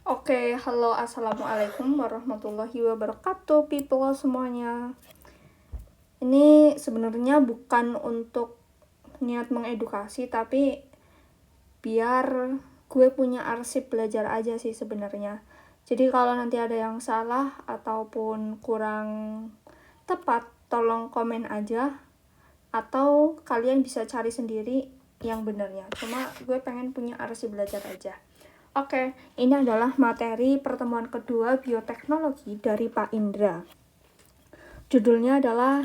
Oke, halo, assalamualaikum warahmatullahi wabarakatuh, people semuanya. Ini sebenarnya bukan untuk niat mengedukasi, tapi biar gue punya arsip belajar aja sih sebenarnya. Jadi kalau nanti ada yang salah ataupun kurang tepat, tolong komen aja, atau kalian bisa cari sendiri yang benernya. Cuma gue pengen punya arsip belajar aja. Oke, ini adalah materi pertemuan kedua bioteknologi dari Pak Indra. Judulnya adalah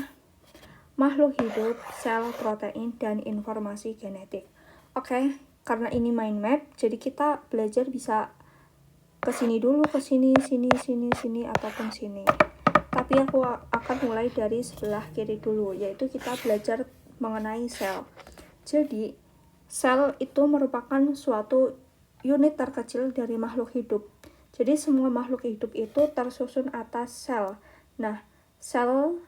Makhluk Hidup, Sel, Protein, dan Informasi Genetik. Oke, karena ini mind map, jadi kita belajar bisa kesini dulu, kesini, sini, ataupun sini. Tapi aku akan mulai dari sebelah kiri dulu, yaitu kita belajar mengenai sel. Jadi, sel itu merupakan suatu unit terkecil dari makhluk hidup. Jadi semua makhluk hidup itu tersusun atas sel. Nah, sel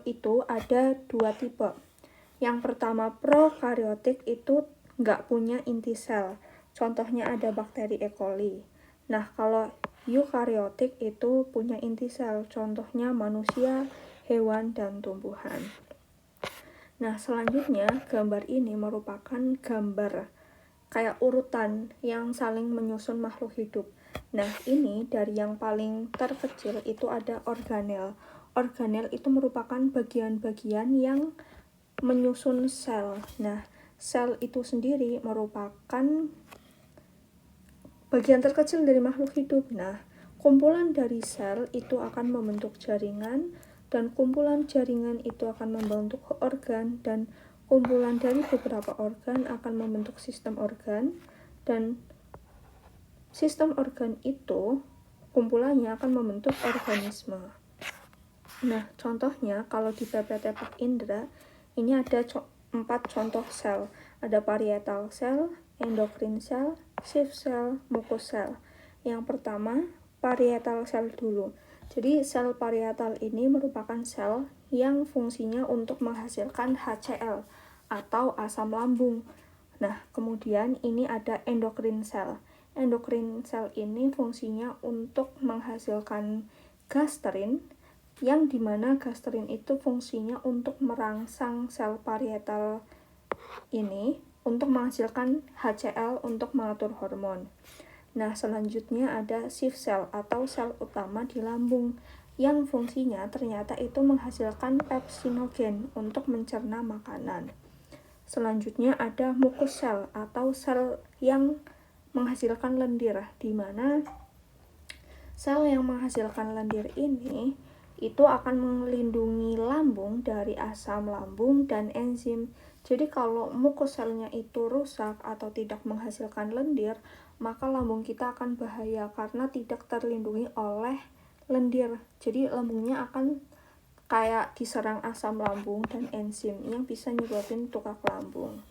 itu ada dua tipe. Yang pertama prokariotik itu nggak punya inti sel. Contohnya ada bakteri E. coli. Nah, kalau eukariotik itu punya inti sel. Contohnya manusia, hewan, dan tumbuhan. Nah, selanjutnya gambar ini merupakan gambar kayak urutan yang saling menyusun makhluk hidup. Nah, ini dari yang paling terkecil itu ada organel. Organel itu merupakan bagian-bagian yang menyusun sel. Nah, sel itu sendiri merupakan bagian terkecil dari makhluk hidup. Nah, kumpulan dari sel itu akan membentuk jaringan, dan kumpulan jaringan itu akan membentuk organ, dan kumpulan dari beberapa organ akan membentuk sistem organ, dan sistem organ itu kumpulannya akan membentuk organisme. Nah, contohnya kalau di PPT Pak Indra, ini ada 4 contoh sel. Ada parietal cell, endokrin cell, Schiff cell, mucous cell. Yang pertama, parietal cell dulu. Jadi sel parietal ini merupakan sel yang fungsinya untuk menghasilkan HCl atau asam lambung. Nah, kemudian ini ada endokrin cell. Endokrin cell ini fungsinya untuk menghasilkan gastrin, yang dimana gastrin itu fungsinya untuk merangsang sel parietal ini untuk menghasilkan HCl untuk mengatur hormon. Nah, selanjutnya ada Schiff cell atau sel utama di lambung, yang fungsinya ternyata itu menghasilkan pepsinogen untuk mencerna makanan. Selanjutnya ada mucous cell atau sel yang menghasilkan lendir, di mana sel yang menghasilkan lendir ini itu akan melindungi lambung dari asam lambung dan enzim. Jadi kalau mukoselnya itu rusak atau tidak menghasilkan lendir, maka lambung kita akan bahaya karena tidak terlindungi oleh lendir. Jadi lambungnya akan kayak diserang asam lambung dan enzim yang bisa nyebabin tukak lambung.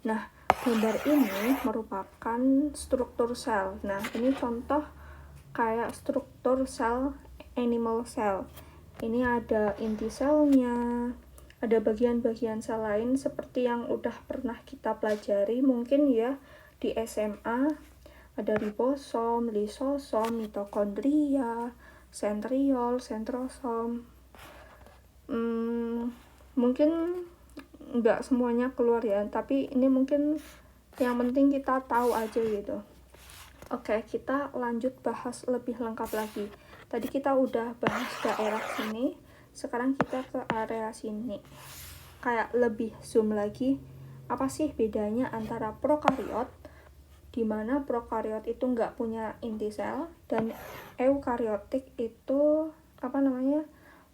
Nah, gambar ini merupakan struktur sel. Nah, ini contoh kayak struktur sel animal cell. Ini ada inti selnya, ada bagian-bagian sel lain seperti yang udah pernah kita pelajari mungkin ya di SMA. Ada ribosom, lisosom, mitokondria, sentriol, sentrosom. Mungkin nggak semuanya keluar ya, tapi ini mungkin yang penting kita tahu aja gitu. Oke, kita lanjut bahas lebih lengkap lagi. Tadi kita udah bahas daerah sini, sekarang kita ke area sini. Kayak lebih zoom lagi, apa sih bedanya antara prokariot, di mana prokariot itu nggak punya inti sel, dan eukariotik itu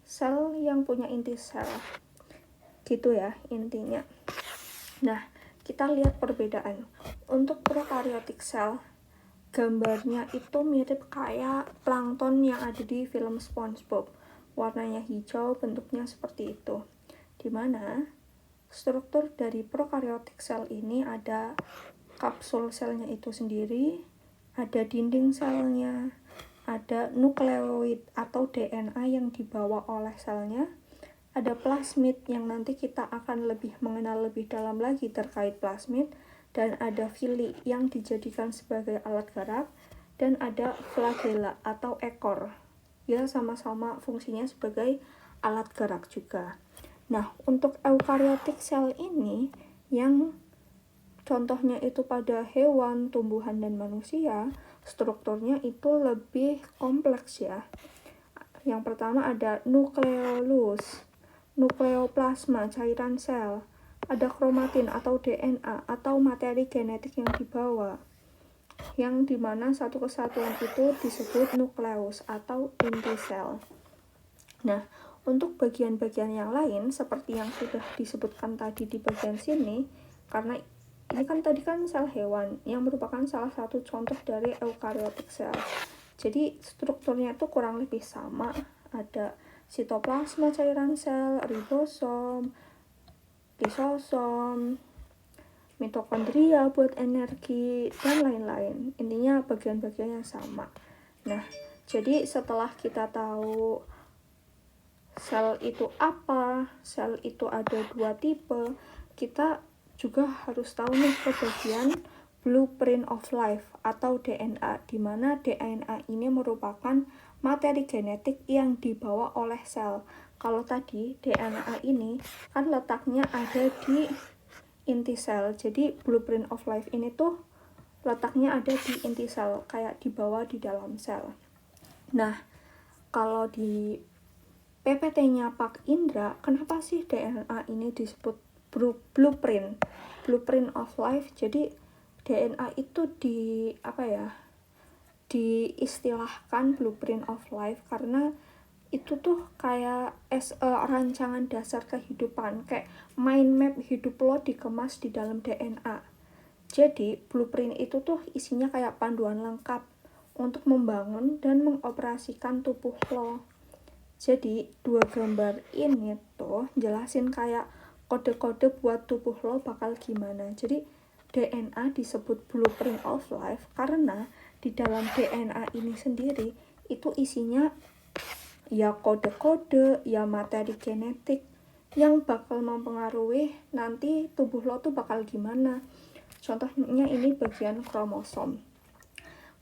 sel yang punya inti sel. Gitu ya intinya. Nah, kita lihat perbedaan. Untuk prokariotik sel, gambarnya itu mirip kayak plankton yang ada di film SpongeBob. Warnanya hijau, bentuknya seperti itu. Dimana struktur dari prokariotik sel ini ada kapsul selnya itu sendiri, ada dinding selnya, ada nukleoid atau DNA yang dibawa oleh selnya, ada plasmid yang nanti kita akan lebih mengenal lebih dalam lagi terkait plasmid, dan ada villi yang dijadikan sebagai alat gerak, dan ada flagella atau ekor. Ya, sama-sama fungsinya sebagai alat gerak juga. Nah, untuk eukariotik sel ini yang contohnya itu pada hewan, tumbuhan, dan manusia, strukturnya itu lebih kompleks ya. Yang pertama ada nukleolus, nukleoplasma, cairan sel, ada kromatin atau DNA atau materi genetik yang dibawa, yang dimana satu kesatuan itu disebut nukleus atau inti sel. Nah, untuk bagian-bagian yang lain seperti yang sudah disebutkan tadi di bagian sini, karena ini kan tadi kan sel hewan yang merupakan salah satu contoh dari eukariotik sel. Jadi strukturnya itu kurang lebih sama, ada sitoplasma cairan sel, ribosom, lisosom, mitokondria buat energi, dan lain-lain. Intinya bagian-bagian yang sama. Nah, jadi setelah kita tahu sel itu apa, sel itu ada 2 tipe, kita juga harus tahu nih ke bagian blueprint of life atau DNA, di mana DNA ini merupakan materi genetik yang dibawa oleh sel. Kalau tadi DNA ini kan letaknya ada di inti sel, jadi blueprint of life ini tuh letaknya ada di inti sel, kayak dibawa di dalam sel. Nah, kalau di PPT-nya Pak Indra, kenapa sih DNA ini disebut blueprint of life? Jadi DNA itu diistilahkan blueprint of life karena itu tuh kayak rancangan dasar kehidupan, kayak mind map hidup lo dikemas di dalam DNA. Jadi blueprint itu tuh isinya kayak panduan lengkap untuk membangun dan mengoperasikan tubuh lo. Jadi 2 gambar ini tuh jelasin kayak kode-kode buat tubuh lo bakal gimana. Jadi DNA disebut blueprint of life karena di dalam DNA ini sendiri itu isinya ya kode-kode, ya materi genetik yang bakal mempengaruhi nanti tubuh lo tuh bakal gimana. Contohnya ini bagian kromosom.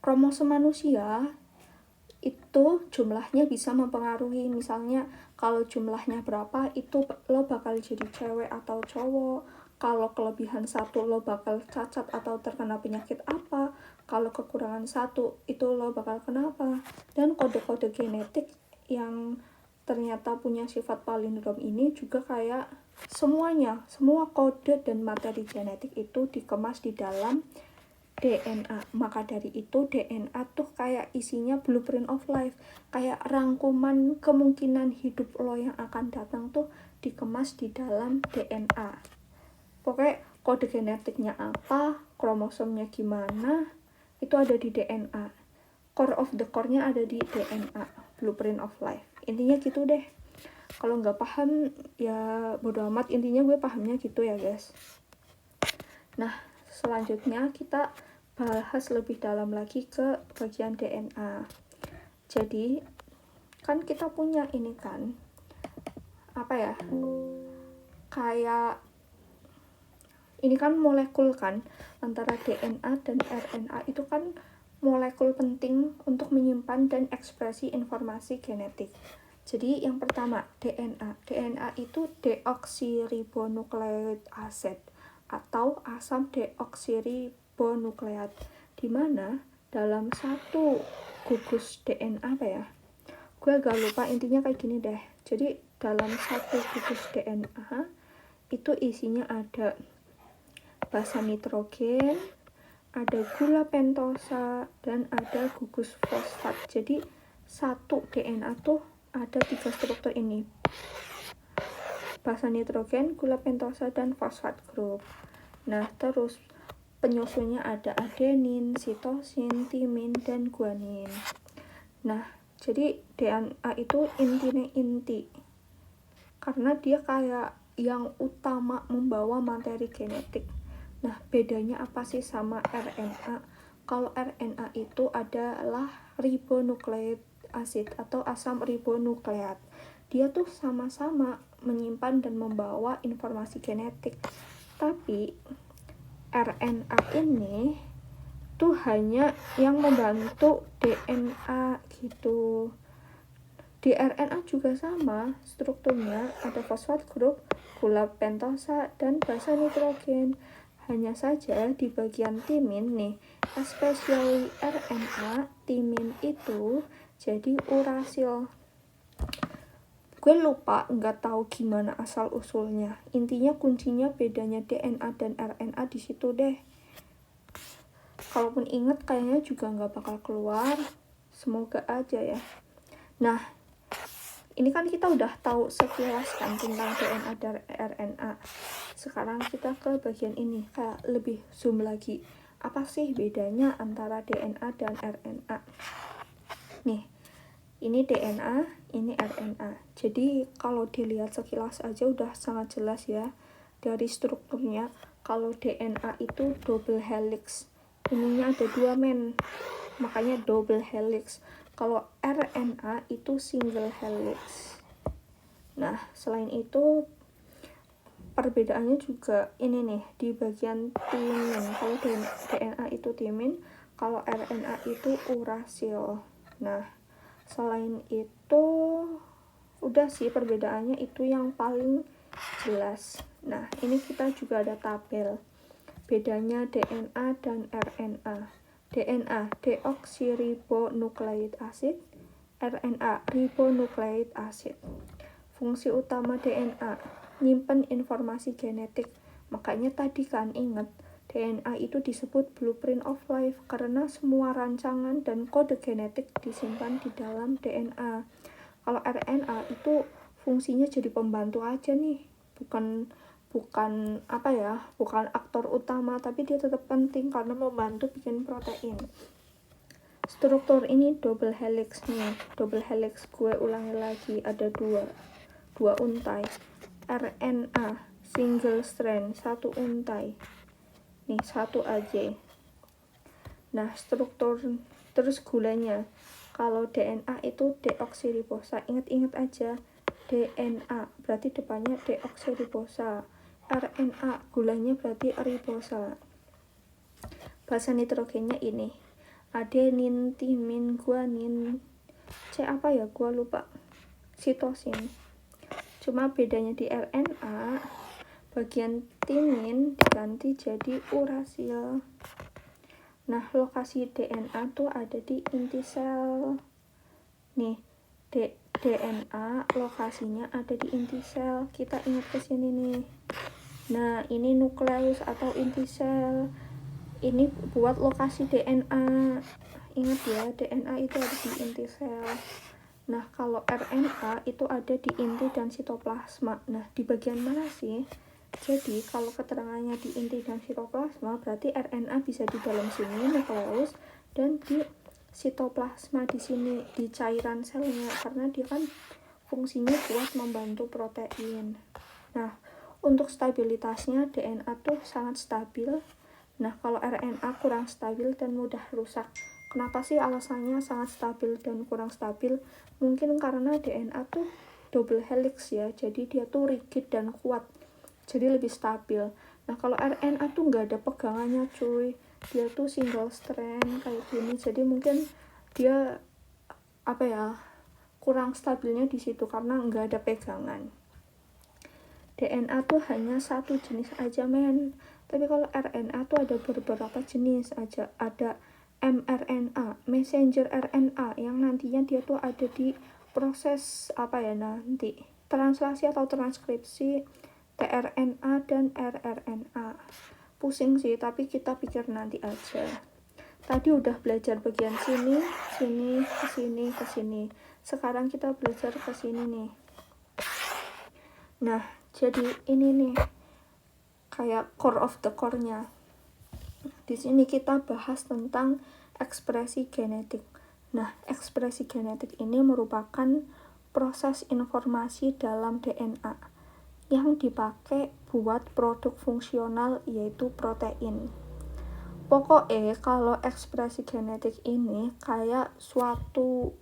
Kromosom manusia itu jumlahnya bisa mempengaruhi, misalnya kalau jumlahnya berapa itu lo bakal jadi cewek atau cowok, kalau kelebihan 1 lo bakal cacat atau terkena penyakit apa, kalau kekurangan 1 itu lo bakal kenapa. Dan kode-kode genetik yang ternyata punya sifat palindrom ini juga kayak semua kode dan materi genetik itu dikemas di dalam DNA. Maka dari itu DNA tuh kayak isinya blueprint of life, kayak rangkuman kemungkinan hidup lo yang akan datang tuh dikemas di dalam DNA. Pokoknya kode genetiknya apa, kromosomnya gimana, itu ada di DNA. Core of the core-nya ada di DNA, blueprint of life. Intinya gitu deh. Kalau nggak paham ya bodo amat, intinya gue pahamnya gitu ya guys. Nah, selanjutnya kita bahas lebih dalam lagi ke bagian DNA. Jadi kan kita punya ini kan kayak ini kan molekul kan, antara DNA dan RNA itu kan molekul penting untuk menyimpan dan ekspresi informasi genetik. Jadi yang pertama DNA itu deoksiribonukleik acid atau asam deoksiribonukleat, di mana dalam satu gugus DNA gue agak lupa, intinya kayak gini deh. Jadi dalam satu gugus DNA itu isinya ada basa nitrogen, ada gula pentosa, dan ada gugus fosfat. Jadi satu DNA tuh ada 3 struktur ini: basa nitrogen, gula pentosa, dan fosfat group. Nah, terus penyusunnya ada adenin, sitosin, timin, dan guanin. Nah, jadi DNA itu inti karena dia kayak yang utama membawa materi genetik. Nah, bedanya apa sih sama RNA? Kalau RNA itu adalah ribonukleik acid atau asam ribonukleat. Dia tuh sama-sama menyimpan dan membawa informasi genetik. Tapi RNA ini itu hanya yang membantu DNA gitu. Di RNA juga sama strukturnya, ada fosfat grup, gula pentosa, dan basa nitrogen. Hanya saja di bagian timin nih, especially RNA, timin itu jadi urasil. Gue lupa, nggak tahu gimana asal usulnya. Intinya kuncinya bedanya DNA dan RNA di situ deh. Kalaupun inget kayaknya juga nggak bakal keluar. Semoga aja ya. Nah, ini kan kita udah tahu sekilas kan tentang DNA dan RNA. Sekarang kita ke bagian ini, kayak lebih zoom lagi. Apa sih bedanya antara DNA dan RNA? Nih, ini DNA, ini RNA. Jadi kalau dilihat sekilas aja udah sangat jelas ya dari strukturnya. Kalau DNA itu double helix, ininya ada 2 men, makanya double helix. Kalau RNA itu single helix. Nah, selain itu perbedaannya juga ini nih di bagian timin. Kalau DNA itu timin, kalau RNA itu urasil. Nah, selain itu udah sih perbedaannya itu yang paling jelas. Nah, ini kita juga ada tabel bedanya DNA dan RNA. DNA deoksiribonukleik acid, RNA ribonukleik acid. Fungsi utama DNA nyimpen informasi genetik. Makanya tadi kan ingat, DNA itu disebut blueprint of life karena semua rancangan dan kode genetik disimpan di dalam DNA. Kalau RNA itu fungsinya jadi pembantu aja nih, bukan aktor utama, tapi dia tetap penting karena membantu bikin protein. Struktur ini double helix nih, double helix gue ulangi lagi, ada dua untai. RNA single strand, 1 untai nih, 1 aja. Nah, struktur terus gulanya, kalau DNA itu deoksiribosa, ingat-ingat aja DNA berarti depannya deoksiribosa, RNA gulanya berarti ribosa. Basa nitrogennya ini adenin, timin, guanin, apa ya gua lupa, sitosin. Cuma bedanya di RNA, bagian timin diganti jadi urasil. Nah, lokasi DNA tuh ada di inti sel. Nih, DNA lokasinya ada di inti sel. Kita ingat ke sini nih. Nah, ini nukleus atau inti sel. Ini buat lokasi DNA. Ingat ya, DNA itu ada di inti sel. Nah, kalau RNA itu ada di inti dan sitoplasma. Nah, di bagian mana sih? Jadi, kalau keterangannya di inti dan sitoplasma, berarti RNA bisa di dalam sini, nukleus, dan di sitoplasma di sini, di cairan selnya, karena dia kan fungsinya buat membantu protein. Nah, untuk stabilitasnya DNA tuh sangat stabil. Nah, kalau RNA kurang stabil dan mudah rusak. Kenapa sih alasannya sangat stabil dan kurang stabil? Mungkin karena DNA tuh double helix ya, jadi dia tuh rigid dan kuat, jadi lebih stabil. Nah, kalau RNA tuh nggak ada pegangannya cuy, dia tuh single strand kayak gini, jadi mungkin dia kurang stabilnya di situ karena nggak ada pegangan. DNA tuh hanya satu jenis aja men, tapi kalau RNA tuh ada beberapa jenis aja. Ada mRNA, messenger RNA, yang nantinya dia tuh ada di proses nanti translasi atau transkripsi tRNA dan rRNA. Pusing sih, tapi kita pikir nanti aja. Tadi udah belajar bagian sini, ke sini. Sekarang kita belajar ke sini nih. Nah, jadi ini nih kayak core of the core-nya. Di sini kita bahas tentang ekspresi genetik. Nah, ekspresi genetik ini merupakan proses informasi dalam DNA yang dipakai buat produk fungsional yaitu protein. Pokoknya kalau ekspresi genetik ini kayak suatu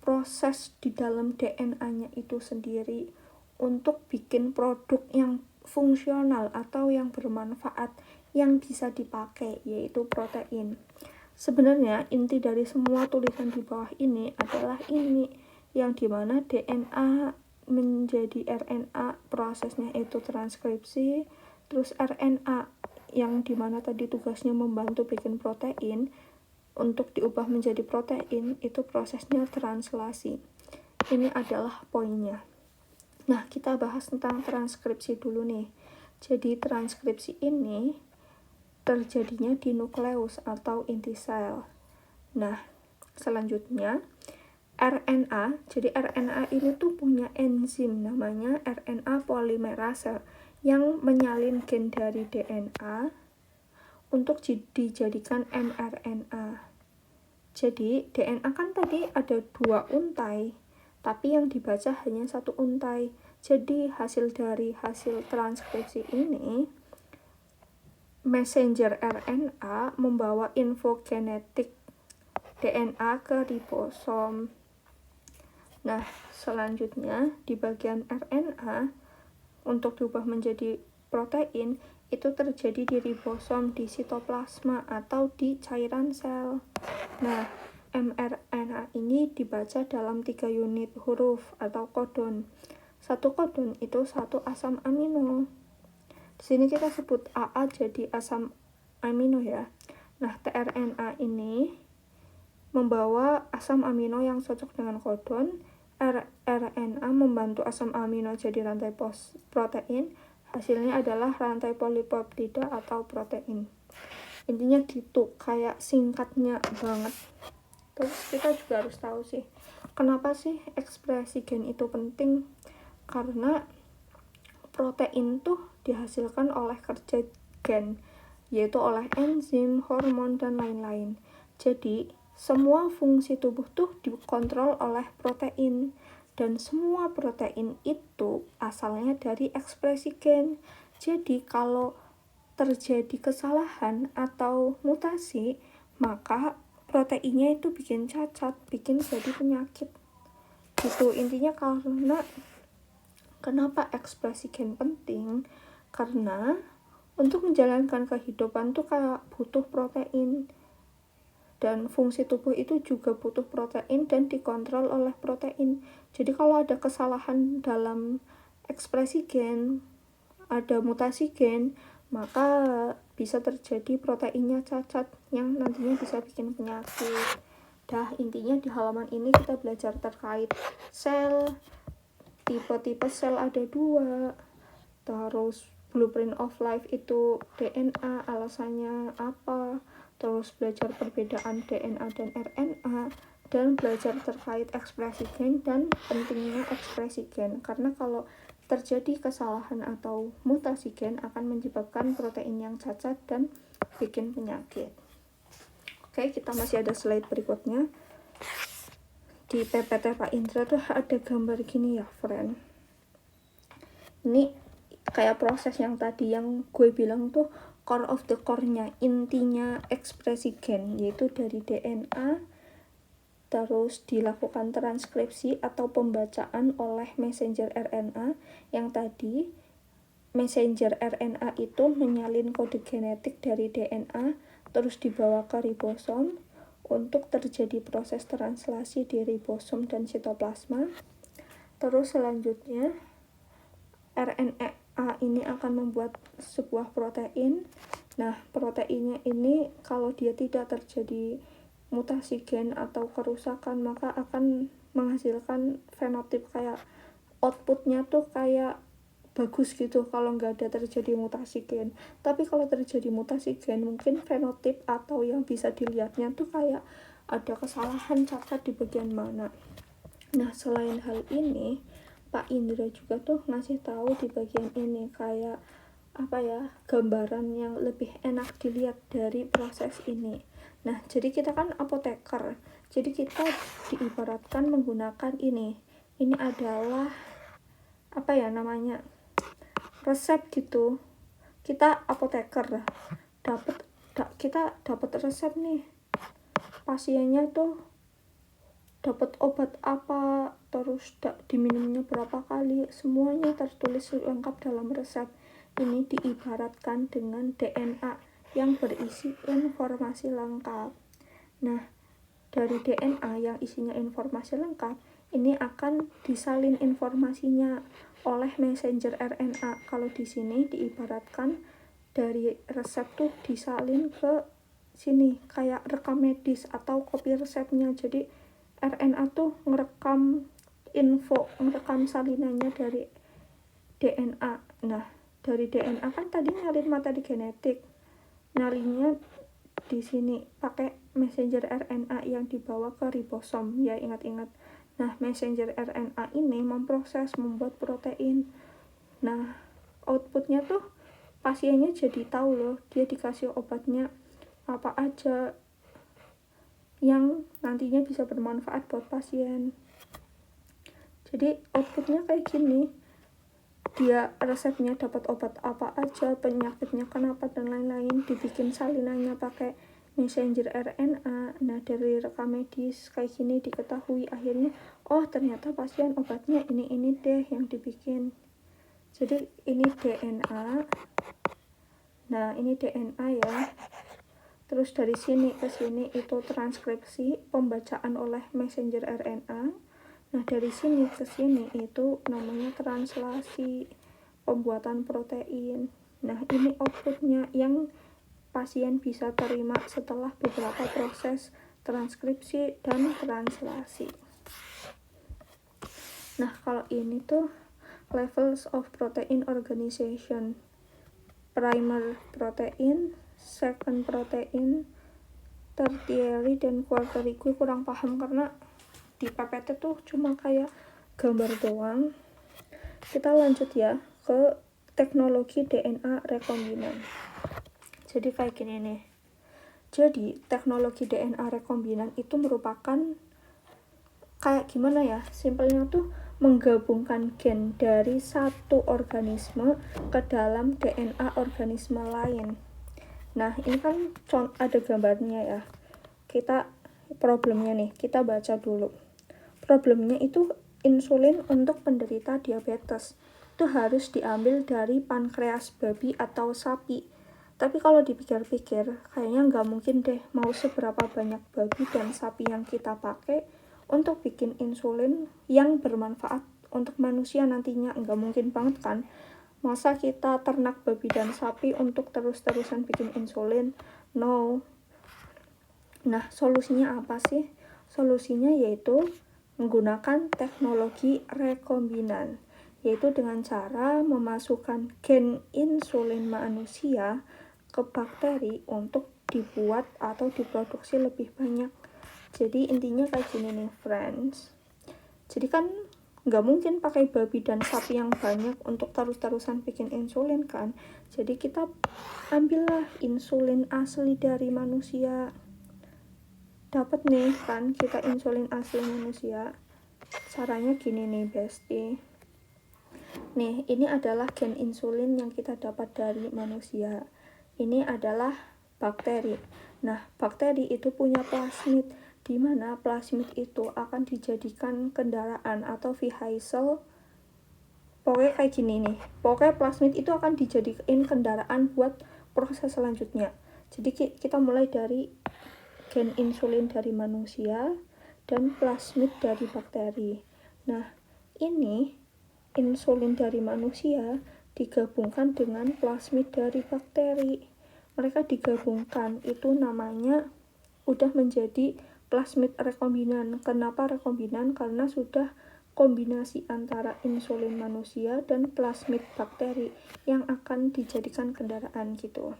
proses di dalam DNA-nya itu sendiri untuk bikin produk yang fungsional atau yang bermanfaat yang bisa dipakai, yaitu protein. Sebenarnya inti dari semua tulisan di bawah ini adalah ini, yang dimana DNA menjadi RNA prosesnya itu transkripsi, terus RNA yang dimana tadi tugasnya membantu bikin protein untuk diubah menjadi protein, itu prosesnya translasi. Ini adalah poinnya. Nah, kita bahas tentang transkripsi dulu nih. Jadi transkripsi ini terjadinya di nukleus atau inti sel. Nah, selanjutnya RNA. Jadi RNA ini tuh punya enzim namanya RNA polimerase yang menyalin gen dari DNA untuk dijadikan mRNA. Jadi DNA kan tadi ada 2 untai, tapi yang dibaca hanya 1 untai. Jadi hasil dari hasil transkripsi ini, messenger RNA membawa info genetik DNA ke ribosom. Nah, selanjutnya di bagian RNA untuk diubah menjadi protein itu terjadi di ribosom, di sitoplasma atau di cairan sel. Nah, mRNA ini dibaca dalam 3 unit huruf atau kodon. 1 kodon itu 1 asam amino. Di sini kita sebut AA jadi asam amino ya. Nah, tRNA ini membawa asam amino yang cocok dengan kodon. RNA membantu asam amino jadi rantai protein. Hasilnya adalah rantai polipeptida atau protein. Intinya gitu, kayak singkatnya banget. Terus kita juga harus tahu sih, kenapa sih ekspresi gen itu penting? Karena protein tuh dihasilkan oleh kerja gen, yaitu oleh enzim, hormon, dan lain-lain. Jadi semua fungsi tubuh tuh dikontrol oleh protein, dan semua protein itu asalnya dari ekspresi gen. Jadi kalau terjadi kesalahan atau mutasi, maka proteinnya itu bikin cacat, bikin jadi penyakit. Gitu intinya. Karena kenapa ekspresi gen penting? Karena untuk menjalankan kehidupan tuh kayak butuh protein. Dan fungsi tubuh itu juga butuh protein dan dikontrol oleh protein. Jadi kalau ada kesalahan dalam ekspresi gen, ada mutasi gen, maka bisa terjadi proteinnya cacat yang nantinya bisa bikin penyakit. Intinya di halaman ini kita belajar terkait sel, tipe-tipe sel ada 2, terus blueprint of life itu DNA, alasannya apa, terus belajar perbedaan DNA dan RNA, dan belajar terkait ekspresi gen dan pentingnya ekspresi gen. Karena kalau terjadi kesalahan atau mutasi gen akan menyebabkan protein yang cacat dan bikin penyakit. Oke, kita masih ada slide berikutnya. Di PPT Pak Indra tuh ada gambar gini ya, friend. Ini kayak proses yang tadi yang gue bilang tuh core of the core-nya, intinya ekspresi gen, yaitu dari DNA, terus dilakukan transkripsi atau pembacaan oleh messenger RNA. Yang tadi messenger RNA itu menyalin kode genetik dari DNA, terus dibawa ke ribosom untuk terjadi proses translasi di ribosom dan sitoplasma. Terus selanjutnya RNA ini akan membuat sebuah protein. Nah, proteinnya ini kalau dia tidak terjadi mutasi gen atau kerusakan, maka akan menghasilkan fenotip, kayak outputnya tuh kayak bagus gitu kalau nggak ada terjadi mutasi gen. Tapi kalau terjadi mutasi gen, mungkin fenotip atau yang bisa dilihatnya tuh kayak ada kesalahan, cacat di bagian mana. Nah, selain hal ini, Pak Indra juga tuh ngasih tahu di bagian ini kayak gambaran yang lebih enak dilihat dari proses ini. Nah, jadi kita kan apoteker, jadi kita diibaratkan menggunakan ini adalah resep gitu. Kita apoteker, kita dapat resep nih, pasiennya tuh dapat obat apa, terus diminumnya berapa kali, semuanya tertulis lengkap dalam resep. ini diibaratkan dengan DNA yang berisi informasi lengkap. Nah, dari DNA yang isinya informasi lengkap, ini akan disalin informasinya oleh messenger RNA. Kalau di sini diibaratkan dari resep tuh disalin ke sini kayak rekam medis atau kopi resepnya. Jadi RNA tuh ngerekam info, ngerekam salinannya dari DNA. Nah, dari DNA kan tadi nyalin materi genetik, nyalinnya di sini pakai messenger RNA yang dibawa ke ribosom, ya ingat-ingat. Nah, messenger RNA ini memproses, membuat protein. Nah, outputnya tuh pasiennya jadi tahu loh, dia dikasih obatnya apa aja yang nantinya bisa bermanfaat buat pasien. Jadi outputnya kayak gini, dia resepnya dapat obat apa aja, penyakitnya kenapa dan lain-lain, dibikin salinannya pakai messenger RNA. Nah, dari rekam medis kayak gini diketahui akhirnya, oh ternyata pasien obatnya ini deh yang dibikin. Jadi ini DNA. Nah, ini DNA ya. Terus dari sini ke sini itu transkripsi, pembacaan oleh messenger RNA. Nah, dari sini ke sini itu namanya translasi, pembuatan protein. Nah, ini outputnya yang pasien bisa terima setelah beberapa proses transkripsi dan translasi. Nah, kalau ini tuh levels of protein organization. Primer protein, second protein, tertiary, dan quarterly. Gue kurang paham karena di PPT tuh cuma kayak gambar doang. Kita lanjut ya ke teknologi DNA rekombinan. Jadi kayak gini nih. Jadi teknologi DNA rekombinan itu merupakan kayak gimana ya, simpelnya tuh menggabungkan gen dari satu organisme ke dalam DNA organisme lain. Nah, ini kan ada gambarnya ya. Kita problemnya nih, kita baca dulu. Problemnya itu insulin untuk penderita diabetes. Itu harus diambil dari pankreas babi atau sapi. Tapi kalau dipikir-pikir, kayaknya nggak mungkin deh mau seberapa banyak babi dan sapi yang kita pakai untuk bikin insulin yang bermanfaat untuk manusia nantinya. Nggak mungkin banget kan. Masa kita ternak babi dan sapi untuk terus-terusan bikin insulin? No. Nah, solusinya apa sih? Solusinya yaitu menggunakan teknologi rekombinan, yaitu dengan cara memasukkan gen insulin manusia ke bakteri untuk dibuat atau diproduksi lebih banyak. Jadi intinya kayak gini nih friends. Jadi kan nggak mungkin pakai babi dan sapi yang banyak untuk terus-terusan bikin insulin kan. Jadi kita ambillah insulin asli dari manusia. Dapat nih kan kita insulin asli manusia. Caranya gini nih bestie. Nih, ini adalah gen insulin yang kita dapat dari manusia. Ini adalah bakteri. Nah, bakteri itu punya plasmid, di mana plasmid itu akan dijadikan kendaraan atau vehicle. Pokoknya kayak gini nih. Pokoknya plasmid itu akan dijadikan kendaraan buat proses selanjutnya. Jadi kita mulai dari gen insulin dari manusia dan plasmid dari bakteri. Nah, ini insulin dari manusia digabungkan dengan plasmid dari bakteri. Mereka digabungkan, itu namanya udah menjadi plasmid rekombinan. Kenapa rekombinan? Karena sudah kombinasi antara insulin manusia dan plasmid bakteri yang akan dijadikan kendaraan gitu.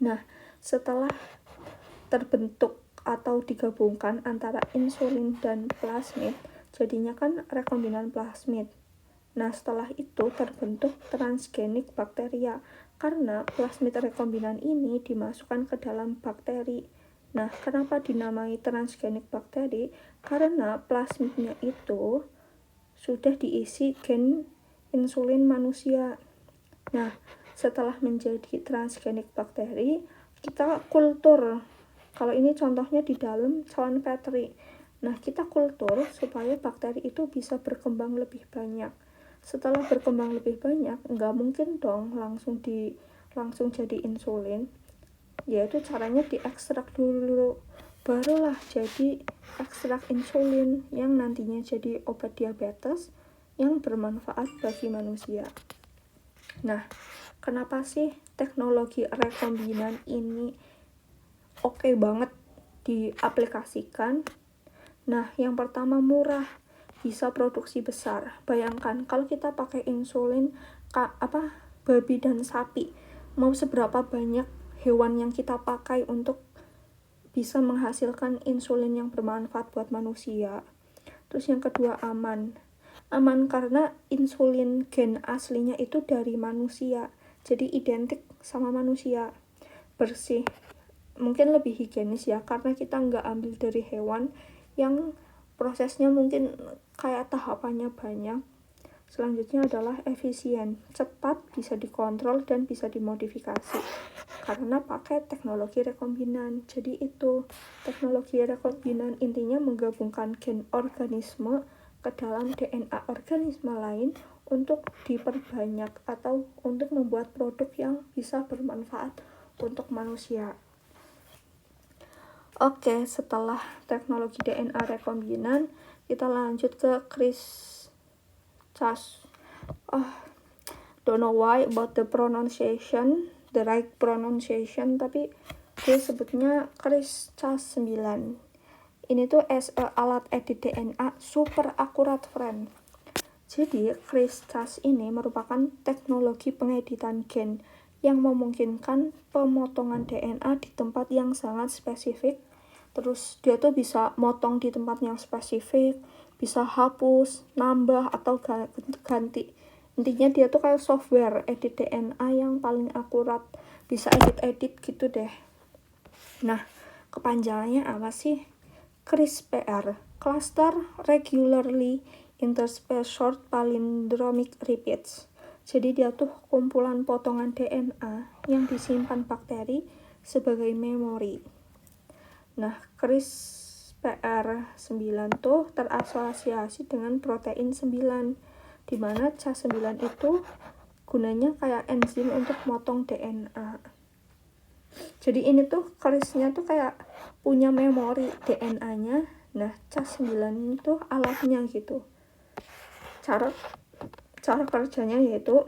Nah, setelah terbentuk atau digabungkan antara insulin dan plasmid, jadinya kan rekombinan plasmid. Nah, setelah itu terbentuk transgenik bakteria karena plasmid rekombinan ini dimasukkan ke dalam bakteri. Nah, kenapa dinamai transgenik bakteri? Karena plasmidnya itu sudah diisi gen insulin manusia. Nah, setelah menjadi transgenik bakteri, kita kultur. Kalau ini contohnya di dalam cawan Petri. Nah, kita kultur supaya bakteri itu bisa berkembang lebih banyak. Setelah berkembang lebih banyak, nggak mungkin dong langsung jadi insulin. Yaitu caranya diekstrak dulu, barulah jadi ekstrak insulin yang nantinya jadi obat diabetes yang bermanfaat bagi manusia. Nah, kenapa sih teknologi rekombinan ini oke banget diaplikasikan? Nah, yang pertama murah, bisa produksi besar. Bayangkan kalau kita pakai insulin babi dan sapi, mau seberapa banyak hewan yang kita pakai untuk bisa menghasilkan insulin yang bermanfaat buat manusia. Terus yang kedua aman karena insulin gen aslinya itu dari manusia, jadi identik sama manusia. Bersih, mungkin lebih higienis ya, karena kita nggak ambil dari hewan yang prosesnya mungkin kayak tahapannya banyak. Selanjutnya adalah efisien, cepat, bisa dikontrol dan bisa dimodifikasi karena pakai teknologi rekombinan. Jadi itu teknologi rekombinan intinya menggabungkan gen organisme ke dalam DNA organisme lain untuk diperbanyak atau untuk membuat produk yang bisa bermanfaat untuk manusia. Oke, setelah teknologi DNA rekombinan, kita lanjut ke CRISPR-Cas. Don't know why about the right pronunciation, tapi gue sebutnya CRISPR-Cas9. Ini tuh as a alat edit DNA super akurat, friend. Jadi, CRISPR-Cas ini merupakan teknologi pengeditan gen yang memungkinkan pemotongan DNA di tempat yang sangat spesifik. Terus dia tuh bisa motong di tempat yang spesifik, bisa hapus, nambah, atau ganti. Intinya dia tuh kayak software edit DNA yang paling akurat, bisa edit-edit gitu deh. Nah, kepanjangannya apa sih? CRISPR, Cluster Regularly Interspaced Short Palindromic Repeats. Jadi dia tuh kumpulan potongan DNA yang disimpan bakteri sebagai memori. Nah, CRISPR-9 tuh terasosiasi dengan protein 9, di mana Cas9 itu gunanya kayak enzim untuk motong DNA. Jadi ini tuh CRISPR-nya tuh kayak punya memori DNA-nya. Nah, Cas9 itu alatnya gitu. Cara kerjanya yaitu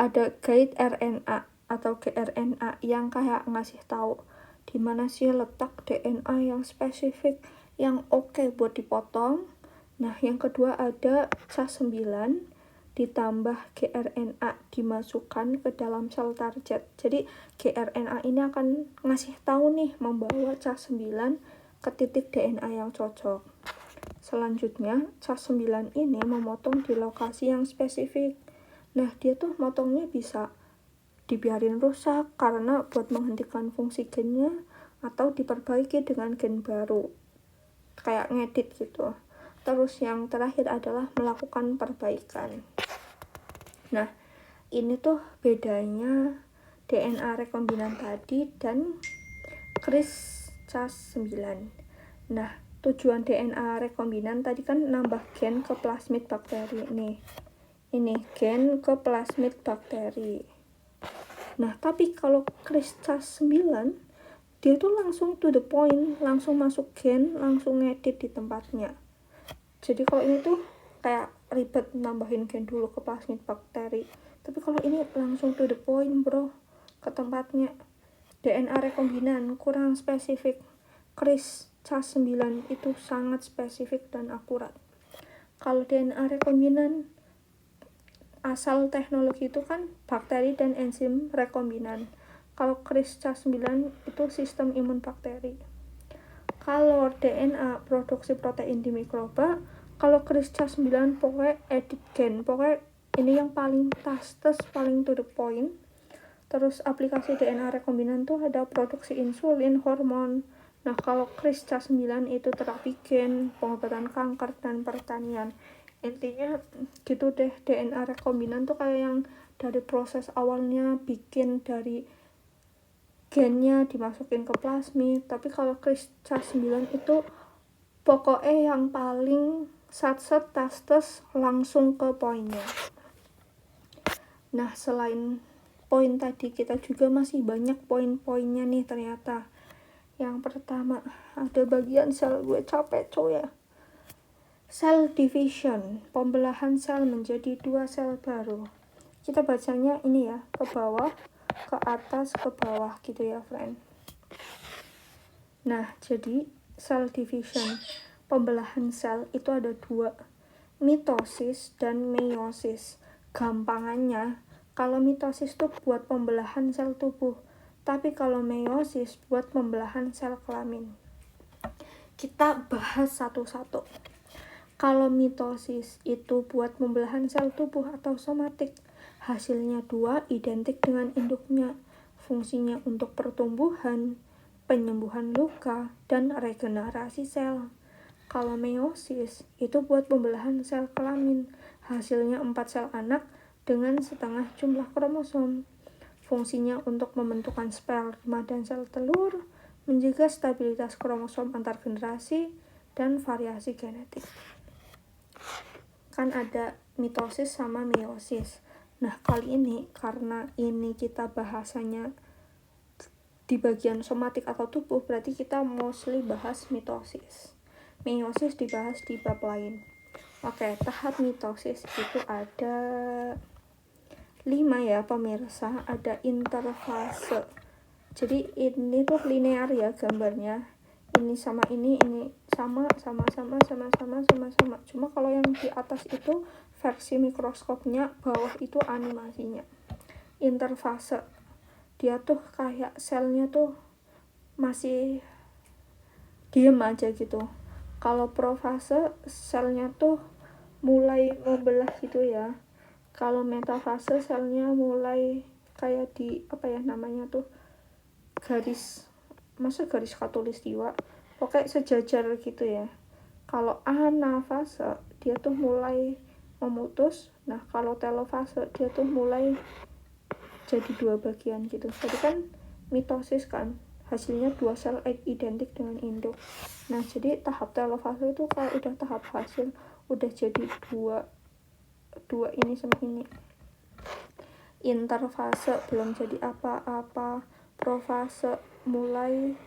ada guide RNA atau gRNA yang kayak ngasih tahu di mana sih letak DNA yang spesifik yang oke buat dipotong. Nah, yang kedua ada Cas9 ditambah gRNA dimasukkan ke dalam sel target. Jadi gRNA ini akan ngasih tahu nih, membawa Cas9 ke titik DNA yang cocok. Selanjutnya, Cas9 ini memotong di lokasi yang spesifik. Nah, dia tuh motongnya bisa dibiarin rusak karena buat menghentikan fungsi gennya atau diperbaiki dengan gen baru. Kayak ngedit gitu. Terus yang terakhir adalah melakukan perbaikan. Nah, ini tuh bedanya DNA rekombinan tadi dan CRISPR-Cas9. Nah, tujuan DNA rekombinan tadi kan nambah gen ke plasmid bakteri nih. Ini gen ke plasmid bakteri. Nah, tapi kalau CRISPR-Cas9 dia tuh langsung to the point, langsung masuk gen, langsung ngedit di tempatnya. Jadi kalau ini tuh kayak ribet nambahin gen dulu ke plasmid bakteri, tapi kalau ini langsung to the point bro, ke tempatnya. DNA rekombinan kurang spesifik, CRISPR-Cas9 itu sangat spesifik dan akurat. Kalau DNA rekombinan asal teknologi itu kan bakteri dan enzim rekombinan. Kalau CRISPR-Cas9 itu sistem imun bakteri. Kalau DNA produksi protein di mikroba, kalau CRISPR-Cas9 pokoknya edit gen, pokoknya ini yang paling tastes, paling to the point. Terus aplikasi DNA rekombinan tuh ada produksi insulin, hormon. Nah, kalau CRISPR-Cas9 itu terapi gen, pengobatan kanker, dan pertanian. Intinya gitu deh, DNA rekombinan tuh kayak yang dari proses awalnya bikin dari gennya dimasukin ke plasmid. Tapi kalau CRISPR-Cas9 itu pokoknya yang paling Sat-set, tas-tes, langsung ke poinnya. Nah, selain poin tadi, kita juga masih banyak poin-poinnya nih ternyata. Yang pertama, ada bagian sel, gue capek coy ya. Cell division, pembelahan sel menjadi 2 sel baru. Kita bacanya ini ya, ke bawah, ke atas, ke bawah gitu ya, friend. Nah, jadi cell division, pembelahan sel itu ada 2, mitosis dan meiosis. Gampangannya, kalau mitosis itu buat pembelahan sel tubuh, tapi kalau meiosis buat pembelahan sel kelamin. Kita bahas satu-satu. Kalau mitosis itu buat pembelahan sel tubuh atau somatik, hasilnya 2 identik dengan induknya. Fungsinya untuk pertumbuhan, penyembuhan luka, dan regenerasi sel. Kalau meiosis itu buat pembelahan sel kelamin, hasilnya 4 sel anak dengan setengah jumlah kromosom. Fungsinya untuk membentukkan sperma dan sel telur, menjaga stabilitas kromosom antar generasi, dan variasi genetik. Kan ada mitosis sama meiosis. Nah, kali ini karena ini kita bahasanya di bagian somatik atau tubuh, berarti kita mostly bahas mitosis. Meiosis dibahas di bab lain. Oke, tahap mitosis itu ada 5 ya pemirsa, ada interfase. Jadi ini tuh linear ya gambarnya. Ini sama ini sama. Cuma kalau yang di atas itu versi mikroskopnya, bawah itu animasinya. Interfase, dia tuh kayak selnya tuh masih diem aja gitu. Kalau profase, selnya tuh mulai membelah gitu ya. Kalau metafase, selnya mulai kayak di namanya tuh garis khatulistiwa, pokoknya sejajar gitu ya. Kalau anafase, dia tuh mulai memutus. Nah, kalau telofase, dia tuh mulai jadi 2 bagian gitu. Jadi kan mitosis kan hasilnya 2 sel identik dengan induk. Nah, jadi tahap telofase itu kalau udah tahap hasil udah jadi dua ini sama ini. Interfase belum jadi apa-apa, profase mulai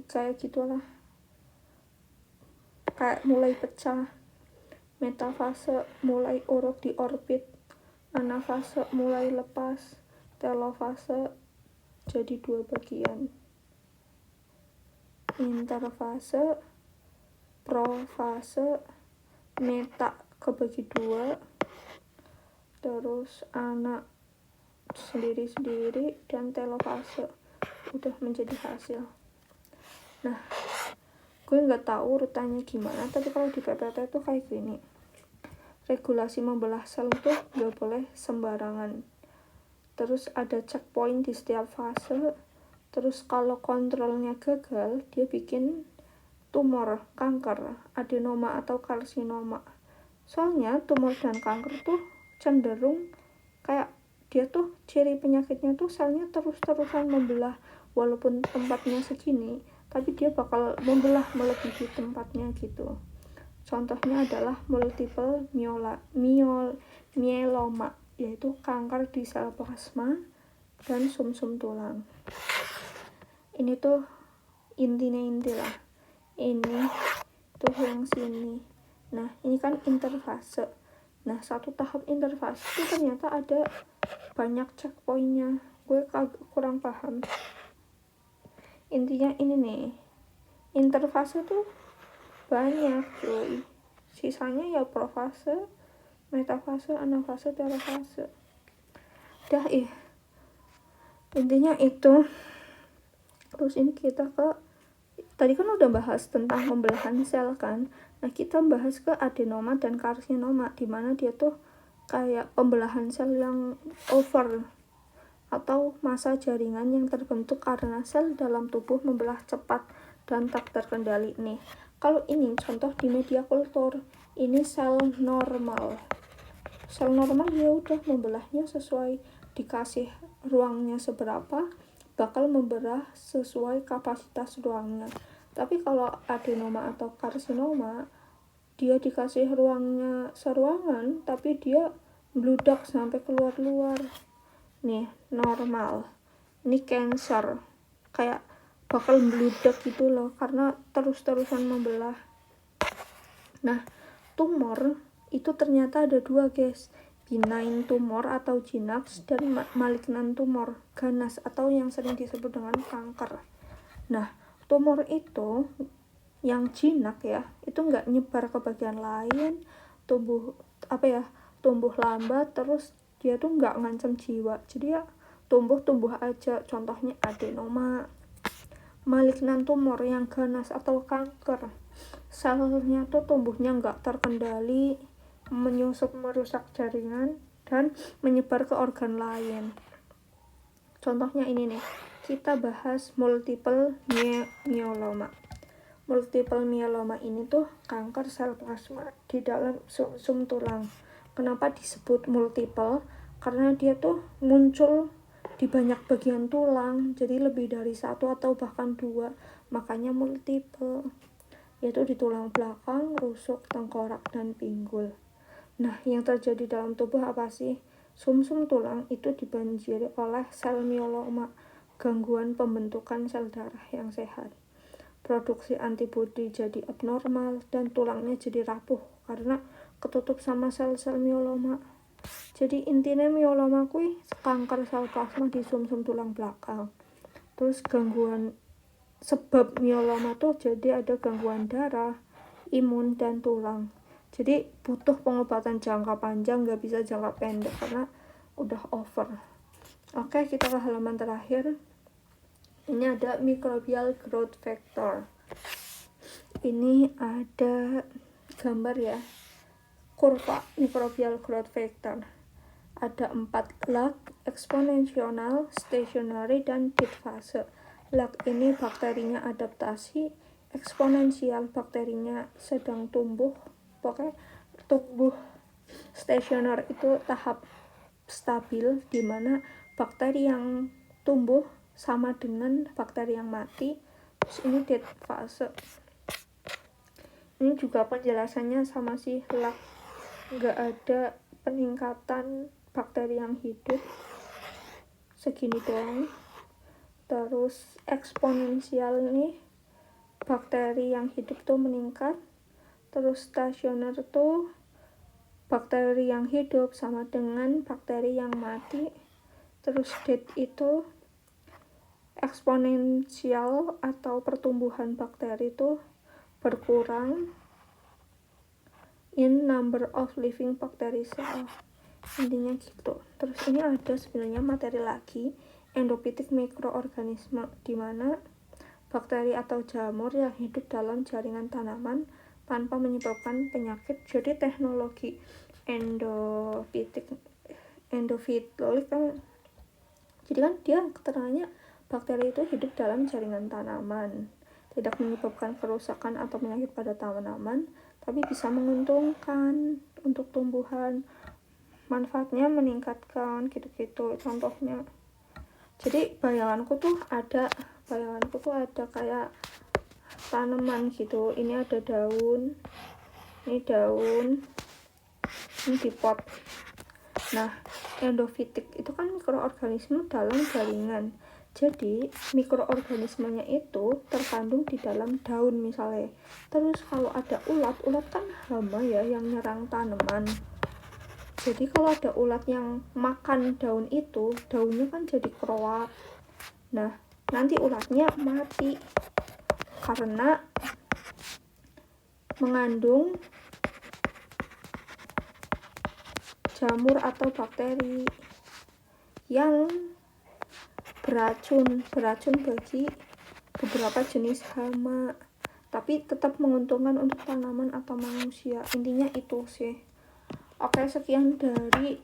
kayak gitulah, kayak mulai pecah. Metafase mulai urut di orbit, anafase mulai lepas, telofase jadi 2 bagian. Interfase, profase, meta kebagi 2, terus anak sendiri-sendiri, dan telofase udah menjadi hasil. Nah, gue nggak tahu urutannya gimana, tapi kalau di PPT tuh kayak gini. Regulasi membelah sel tuh nggak boleh sembarangan. Terus ada checkpoint di setiap fase. Terus kalau kontrolnya gagal, dia bikin tumor, kanker, adenoma atau karsinoma. Soalnya tumor dan kanker tuh cenderung kayak dia tuh ciri penyakitnya tuh selnya terus-terusan membelah. Walaupun tempatnya segini, tapi dia bakal membelah melebihi tempatnya gitu. Contohnya adalah multiple myeloma, yaitu kanker di sel plasma dan sumsum tulang. Ini tuh inti lah. Ini tuh yang sini. Nah, ini kan interfase. Nah, satu tahap interfase itu ternyata ada banyak checkpointnya. Gue kurang paham. Intinya ini nih, interfase tuh banyak cuy. Sisanya ya profase, metafase, anafase, telofase. Intinya itu. Terus ini kita ke, tadi kan udah bahas tentang pembelahan sel kan. Nah, kita bahas ke adenoma dan karsinoma, dimana dia tuh kayak pembelahan sel yang over atau massa jaringan yang terbentuk karena sel dalam tubuh membelah cepat dan tak terkendali nih. Kalau ini contoh di media kultur, ini sel normal. Sel normal ya udah membelahnya sesuai dikasih ruangnya seberapa, bakal membelah sesuai kapasitas ruangnya. Tapi kalau adenoma atau karsinoma, dia dikasih ruangnya seruangan tapi dia bludak sampai keluar-luar. Nih normal, ini cancer, kayak bakal bludak gitu loh karena terus-terusan membelah. Nah tumor itu ternyata ada dua guys, benign tumor atau GINAX dan malignant tumor ganas atau yang sering disebut dengan kanker. Nah tumor itu yang jinak ya, itu nggak nyebar ke bagian lain, tumbuh lambat, terus dia tuh nggak ngancam jiwa, jadi ya tumbuh aja, contohnya adenoma. Malignan tumor yang ganas atau kanker, selnya tuh tumbuhnya nggak terkendali, menyusup merusak jaringan dan menyebar ke organ lain. Contohnya ini nih, kita bahas multiple myeloma. Multiple myeloma ini tuh kanker sel plasma di dalam sumsum tulang. Kenapa disebut multiple? Karena dia tuh muncul di banyak bagian tulang, jadi lebih dari satu atau bahkan dua, makanya multiple, yaitu di tulang belakang, rusuk, tengkorak, dan pinggul. Nah, yang terjadi dalam tubuh apa sih? Sumsum tulang itu dibanjiri oleh sel myeloma, gangguan pembentukan sel darah yang sehat. Produksi antibodi jadi abnormal dan tulangnya jadi rapuh karena ketutup sama sel-sel myeloma. Jadi intinya myeloma kuwi kanker sel plasma di sumsum tulang belakang. Terus gangguan sebab myeloma tuh jadi ada gangguan darah, imun, dan tulang. Jadi butuh pengobatan jangka panjang, nggak bisa jangka pendek karena udah over. Oke, kita ke halaman terakhir. Ini ada microbial growth factor. Ini ada gambar ya, kurva microbial growth factor. Ada 4 lag, eksponensial, stationary, dan dead fase. Lag ini bakterinya adaptasi, eksponensial bakterinya sedang tumbuh, pokoknya tumbuh. Stationer itu tahap stabil, di mana bakteri yang tumbuh sama dengan bakteri yang mati. Terus ini dead fase. Ini juga penjelasannya sama sih, lag, nggak ada peningkatan bakteri yang hidup, segini doang. Terus eksponensial nih, bakteri yang hidup tuh meningkat. Terus stasioner tuh bakteri yang hidup sama dengan bakteri yang mati. Terus dead itu eksponensial atau pertumbuhan bakteri itu berkurang in number of living bacteria cell. Intinya gitu. Terus ini ada sebenarnya materi lagi, endopitik mikroorganisme, di mana bakteri atau jamur yang hidup dalam jaringan tanaman tanpa menyebabkan penyakit. Jadi teknologi endofitolik kan, jadi kan dia keterangannya bakteri itu hidup dalam jaringan tanaman, tidak menyebabkan kerusakan atau penyakit pada tanaman, tapi bisa menguntungkan untuk tumbuhan, manfaatnya meningkatkan gitu-gitu contohnya. Jadi bayanganku tuh ada kayak tanaman gitu, ini ada daun, ini di pot. Nah endofitik itu kan mikroorganisme dalam jaringan, jadi mikroorganismenya itu terkandung di dalam daun misalnya. Terus kalau ada ulat kan hama ya yang nyerang tanaman. Jadi kalau ada ulat yang makan daun itu, daunnya kan jadi keruak. Nah, nanti ulatnya mati karena mengandung jamur atau bakteri yang beracun bagi beberapa jenis hama, tapi tetap menguntungkan untuk tanaman atau manusia. Intinya itu sih. Oke, sekian dari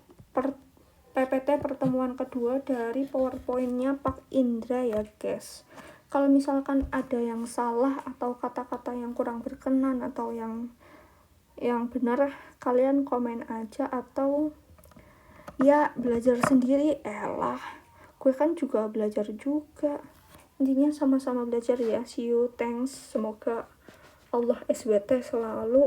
PPT pertemuan kedua dari PowerPoint-nya Pak Indra ya guys. Kalau misalkan ada yang salah atau kata-kata yang kurang berkenan atau yang benar, kalian komen aja, atau ya belajar sendiri. Gue kan juga belajar juga. Intinya sama-sama belajar ya. See you, thanks. Semoga Allah SWT selalu